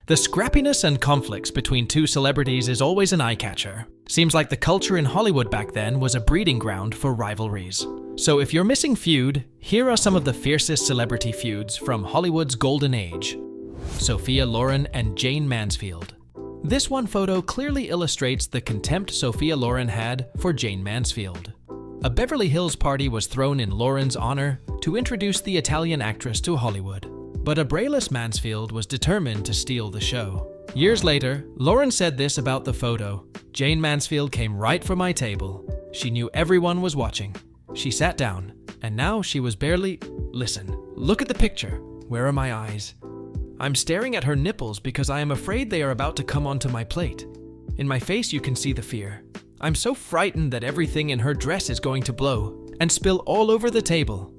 The scrappiness and conflicts between two celebrities is always an eye-catcher. Seems like the culture in Hollywood back then was a breeding ground for rivalries. So if you're missing Feud, here are some of the fiercest celebrity feuds from Hollywood's golden age. Sophia Loren and Jayne Mansfield. This one photo clearly illustrates the contempt Sophia Loren had for Jayne Mansfield. A Beverly Hills party was thrown in Loren's honor to introduce the Italian actress to Hollywood. But a brainless Mansfield was determined to steal the show. Years later, Loren said this about the photo: "Jayne Mansfield came right for my table. She knew everyone was watching. She sat down, and now she was barely... Listen, look at the picture. Where are my eyes? I'm staring at her nipples because I am afraid they are about to come onto my plate. In my face you can see the fear. I'm so frightened that everything in her dress is going to blow and spill all over the table."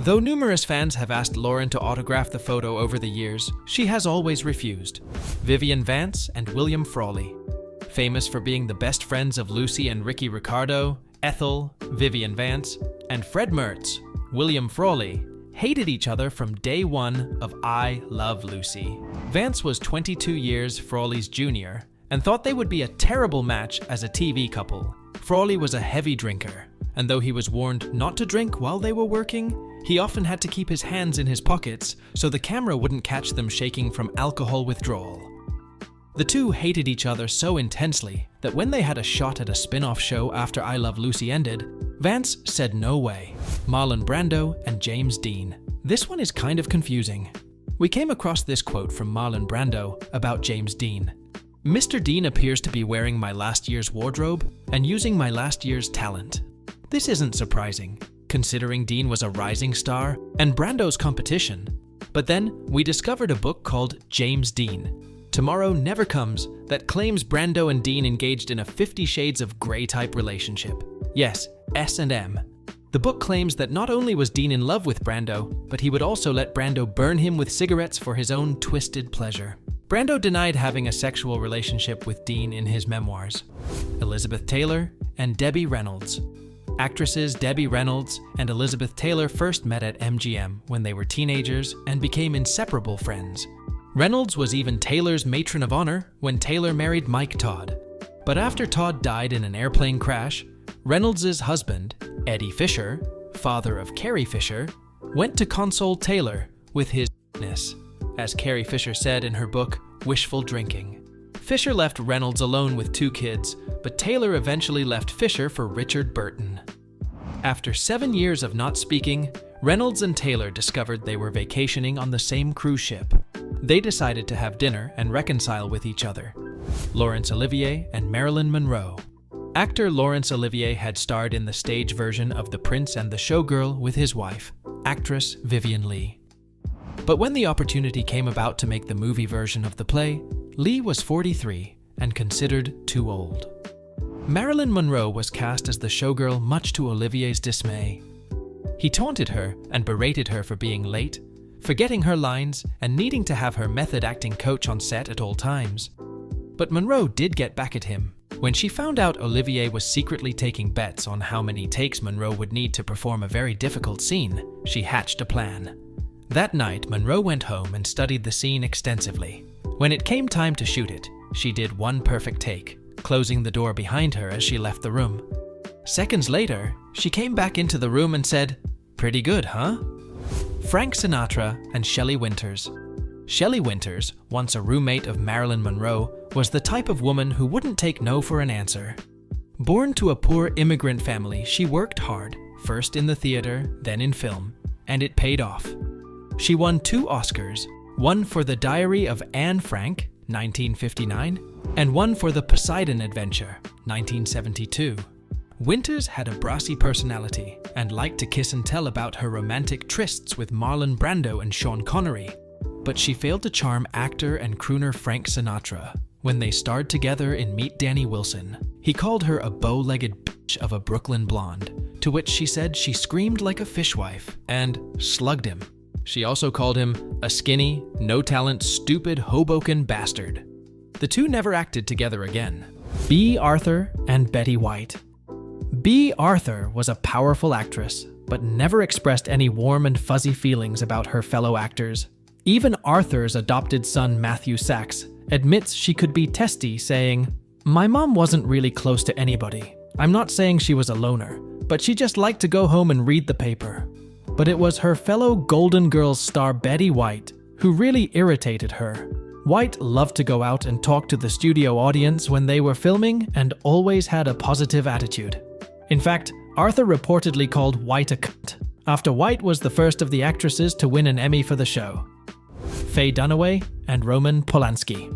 Though numerous fans have asked Loren to autograph the photo over the years, she has always refused. Vivian Vance and William Frawley. Famous for being the best friends of Lucy and Ricky Ricardo, Ethel, Vivian Vance, and Fred Mertz, William Frawley, hated each other from day one of I Love Lucy. Vance was 22 years Frawley's junior and thought they would be a terrible match as a TV couple. Frawley was a heavy drinker, and though he was warned not to drink while they were working, he often had to keep his hands in his pockets so the camera wouldn't catch them shaking from alcohol withdrawal. The two hated each other so intensely that when they had a shot at a spin-off show after I Love Lucy ended, Vance said no way. Marlon Brando and James Dean. This one is kind of confusing. We came across this quote from Marlon Brando about James Dean. "Mr. Dean appears to be wearing my last year's wardrobe and using my last year's talent." This isn't surprising, considering Dean was a rising star and Brando's competition. But then we discovered a book called James Dean, Tomorrow Never Comes, that claims Brando and Dean engaged in a 50 Shades of Grey type relationship. Yes, S&M. The book claims that not only was Dean in love with Brando, but he would also let Brando burn him with cigarettes for his own twisted pleasure. Brando denied having a sexual relationship with Dean in his memoirs. Elizabeth Taylor and Debbie Reynolds. Actresses Debbie Reynolds and Elizabeth Taylor first met at MGM when they were teenagers and became inseparable friends. Reynolds was even Taylor's matron of honor when Taylor married Mike Todd. But after Todd died in an airplane crash, Reynolds' husband, Eddie Fisher, father of Carrie Fisher, went to console Taylor with his ness, as Carrie Fisher said in her book, Wishful Drinking. Fisher left Reynolds alone with 2 kids, but Taylor eventually left Fisher for Richard Burton. After 7 years of not speaking, Reynolds and Taylor discovered they were vacationing on the same cruise ship. They decided to have dinner and reconcile with each other. Laurence Olivier and Marilyn Monroe. Actor Laurence Olivier had starred in the stage version of The Prince and the Showgirl with his wife, actress Vivian Lee. But when the opportunity came about to make the movie version of the play, Lee was 43 and considered too old. Marilyn Monroe was cast as the showgirl, much to Olivier's dismay. He taunted her and berated her for being late, forgetting her lines, and needing to have her method acting coach on set at all times. But Monroe did get back at him. When she found out Olivier was secretly taking bets on how many takes Monroe would need to perform a very difficult scene, she hatched a plan. That night, Monroe went home and studied the scene extensively. When it came time to shoot it, she did one perfect take, closing the door behind her as she left the room. Seconds later, she came back into the room and said, "Pretty good, huh?" Frank Sinatra and Shelley Winters. Shelley Winters, once a roommate of Marilyn Monroe, was the type of woman who wouldn't take no for an answer. Born to a poor immigrant family, she worked hard, first in the theater, then in film, and it paid off. She won 2 Oscars, one for The Diary of Anne Frank, 1959, and one for The Poseidon Adventure, 1972. Winters had a brassy personality and liked to kiss and tell about her romantic trysts with Marlon Brando and Sean Connery, but she failed to charm actor and crooner Frank Sinatra when they starred together in Meet Danny Wilson. He called her a bow-legged bitch of a Brooklyn blonde, to which she said she screamed like a fishwife and slugged him. She also called him a skinny, no-talent, stupid Hoboken bastard. The two never acted together again. B. Arthur and Betty White. B. Arthur was a powerful actress, but never expressed any warm and fuzzy feelings about her fellow actors. Even Arthur's adopted son Matthew Sachs admits she could be testy, saying, "My mom wasn't really close to anybody. I'm not saying she was a loner, but she just liked to go home and read the paper." But it was her fellow Golden Girls star Betty White who really irritated her. White loved to go out and talk to the studio audience when they were filming and always had a positive attitude. In fact, Arthur reportedly called White a cunt, after White was the first of the actresses to win an Emmy for the show. Faye Dunaway and Roman Polanski.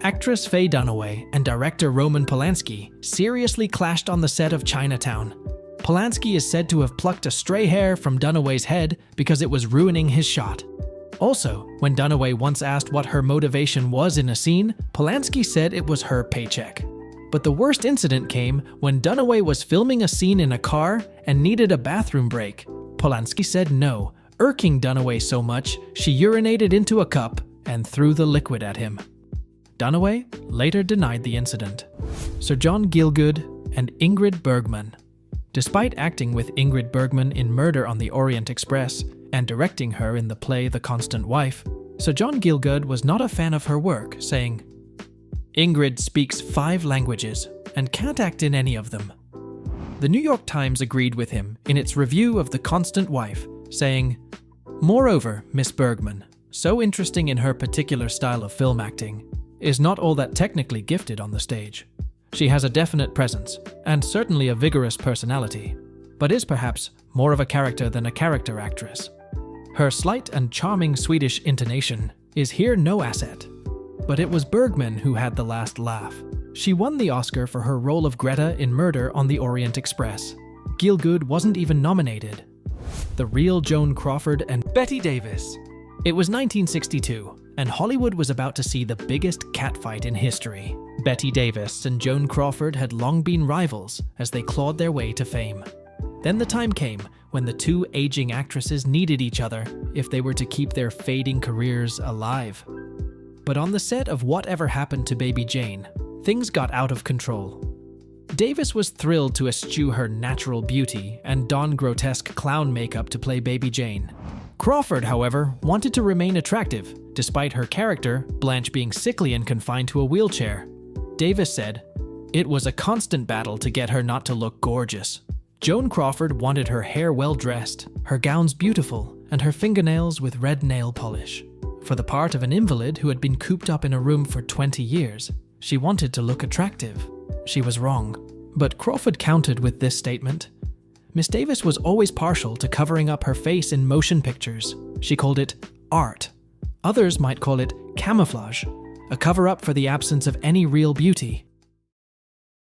Actress Faye Dunaway and director Roman Polanski seriously clashed on the set of Chinatown. Polanski is said to have plucked a stray hair from Dunaway's head because it was ruining his shot. Also, when Dunaway once asked what her motivation was in a scene, Polanski said it was her paycheck. But the worst incident came when Dunaway was filming a scene in a car and needed a bathroom break. Polanski said no, irking Dunaway so much she urinated into a cup and threw the liquid at him. Dunaway later denied the incident. Sir John Gielgud and Ingrid Bergman. Despite acting with Ingrid Bergman in Murder on the Orient Express and directing her in the play The Constant Wife, Sir John Gielgud was not a fan of her work, saying, "Ingrid speaks 5 languages and can't act in any of them." The New York Times agreed with him in its review of The Constant Wife, saying, "Moreover, Miss Bergman, so interesting in her particular style of film acting, is not all that technically gifted on the stage. She has a definite presence, and certainly a vigorous personality, but is perhaps more of a character than a character actress. Her slight and charming Swedish intonation is here no asset." But it was Bergman who had the last laugh. She won the Oscar for her role of Greta in Murder on the Orient Express. Gielgud wasn't even nominated. The real Joan Crawford and Bette Davis. It was 1962, and Hollywood was about to see the biggest catfight in history. Bette Davis and Joan Crawford had long been rivals as they clawed their way to fame. Then the time came when the two aging actresses needed each other if they were to keep their fading careers alive. But on the set of Whatever Happened to Baby Jayne, things got out of control. Davis was thrilled to eschew her natural beauty and don grotesque clown makeup to play Baby Jayne. Crawford, however, wanted to remain attractive, despite her character, Blanche, being sickly and confined to a wheelchair. Davis said, "It was a constant battle to get her not to look gorgeous." Joan Crawford wanted her hair well dressed, her gowns beautiful, and her fingernails with red nail polish. For the part of an invalid who had been cooped up in a room for 20 years, she wanted to look attractive. She was wrong. But Crawford countered with this statement. Miss Davis was always partial to covering up her face in motion pictures. She called it art. Others might call it camouflage, a cover-up for the absence of any real beauty.